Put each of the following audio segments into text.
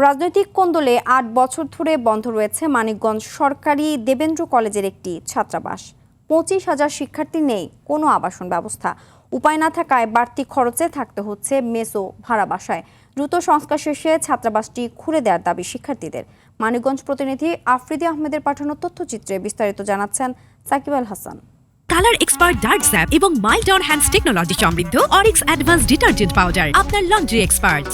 রাজনৈতিক কোন্দলে ৮ বছর ধরে বন্ধ রয়েছে মানিকগঞ্জ সরকারি দেবেন্দ্র কলেজের একটি ছাত্রাবাস। ২৫,০০০ শিক্ষার্থী নেই কোনো আবাসন ব্যবস্থা। উপায় না থাকায় বাড়তি খরচে থাকতে হচ্ছে মেস ও ভাড়া বাসায়। দ্রুত সংস্কার শেষে ছাত্রাবাসটি খুলে দেওয়ার দাবি শিক্ষার্থীদের। মানিকগঞ্জ প্রতিনিধি আফ্রিদি আহমেদের পাঠানো তথ্যচিত্রে বিস্তারিত জানাচ্ছেন Shakib Al Hasan. Colour expert dark sap এবং মাইল্ড অন হ্যান্ডস টেকনোলজি সমৃদ্ধ অরিক্স অ্যাডভান্স ডিটারজেন্ট পাউডার আপনার লন্ড্রি এক্সপার্ট।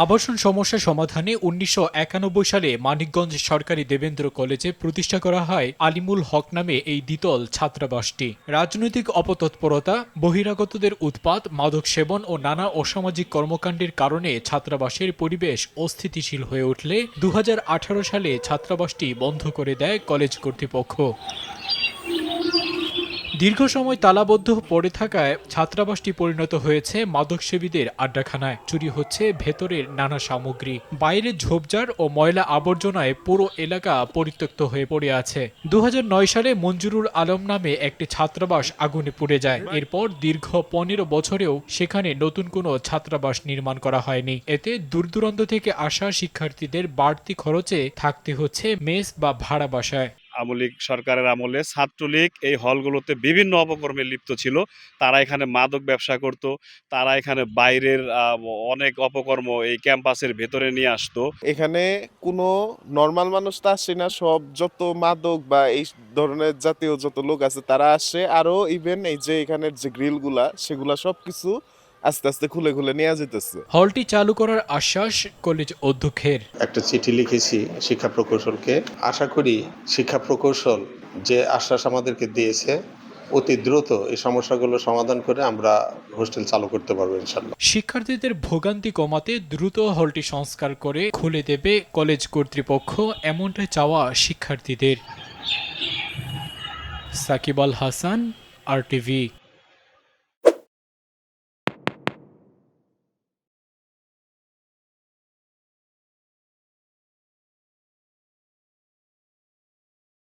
আবাসন সমস্যা সমাধানে ১৯৯১ সালে মানিকগঞ্জ সরকারি দেবেন্দ্র কলেজে প্রতিষ্ঠা করা হয় আলিমুল হক নামে এই দ্বিতল ছাত্রাবাসটি। রাজনৈতিক অপতৎপরতা, বহিরাগতদের উৎপাত, মাদক সেবন ও নানা অসামাজিক কর্মকাণ্ডের কারণে ছাত্রাবাসের পরিবেশ অস্থিতিশীল হয়ে উঠলে ২০১৮ সালে ছাত্রাবাসটি বন্ধ করে দেয় কলেজ কর্তৃপক্ষ। দীর্ঘ সময় তালাবদ্ধ পড়ে থাকায় ছাত্রাবাসটি পরিণত হয়েছে মাদকসেবীদের আড্ডাখানায়। চুরি হচ্ছে ভেতরের নানা সামগ্রী, বাইরে ঝোপঝাড় ও ময়লা আবর্জনায় পুরো এলাকা পরিত্যক্ত হয়ে পড়ে আছে। ২০০৯ সালে মঞ্জুরুল আলম নামে একটি ছাত্রাবাস আগুনে পুড়ে যায়। এরপর দীর্ঘ ১৫ বছরেও সেখানে নতুন কোনো ছাত্রাবাস নির্মাণ করা হয়নি। এতে দূরদূরান্ত থেকে আসা শিক্ষার্থীদের বাড়তি খরচে থাকতে হচ্ছে মেস বা ভাড়া বাসায়। আমলিক সরকারের আমলে ছাত্রলীগ এই হলগুলোতে বিভিন্ন অপকর্মে লিপ্ত ছিল। তারা এখানে মাদক ব্যবসা করত, তারা এখানে বাইরের অনেক অপকর্ম এই ক্যাম্পাসের ভেতরে নিয়ে আসতো। এখানে কোনো নর্মাল মানুষ তো আসে না, সব যত মাদক বা এই ধরনের জাতীয় যত লোক আছে তারা আসে। আরো ইভেন এই যে এখানের যে গ্রিলগুলা সেগুলা সবকিছু আস্তে আস্তে খুলে খুলে নিয়ে যেতেছে। হলটি চালু করার আশ্বাস কলেজ অধ্যক্ষের। একটা চিঠি লিখেছি শিক্ষা প্রকৌশলকে। আশা করি শিক্ষা প্রকৌশল যে আশ্বাস আমাদেরকে দিয়েছে অতি দ্রুত এই সমস্যাগুলো সমাধান করে আমরা হোস্টেল চালু করতে পারবো ইনশাআল্লাহ। শিক্ষার্থীদের ভোগান্তি কমাতে দ্রুত হলটি সংস্কার করে খুলে দেবে কলেজ কর্তৃপক্ষ, এমনটাই চাওয়া শিক্ষার্থীদের। সাকিব আল হাসান, RTV।